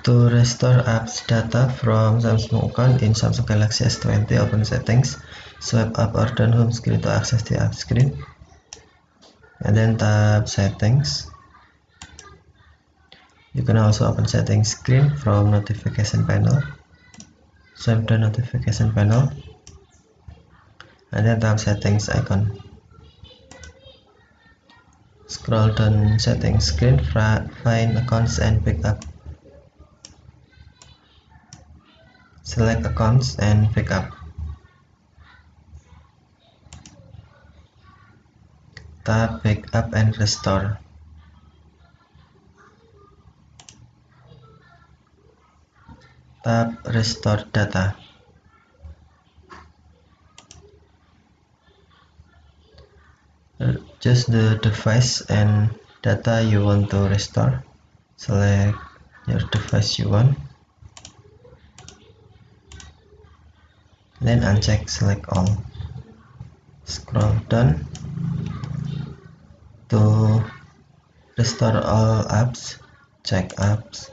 To restore apps data from Samsung account in Samsung Galaxy S20, open settings, swipe up or down home screen to access the app screen, and then tap settings. You can also open settings screen from notification panel. Swipe the notification panel, and then tap settings icon. Scroll down settings screen, find accounts and pick up. Select accounts and pick up. Tap pick up and restore. Tap restore data. Choose the device and data you want to restore. Select your device you want, then uncheck select all. Scroll down to restore all apps, check apps,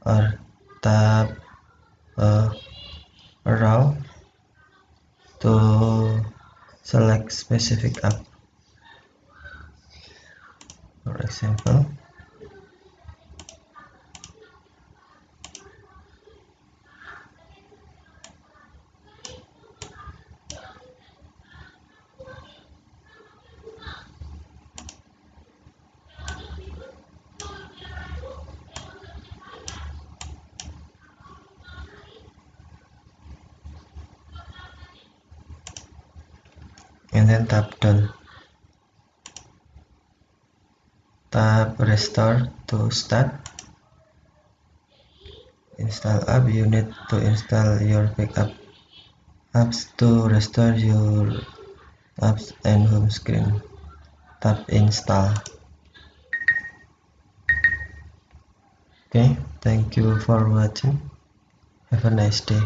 or tap arrow to select specific app. For example, and then tap done. Tap restore to start. Install app. You need to install your backup apps to restore your apps and home screen. Tap install. Okay, thank you for watching. Have a nice day.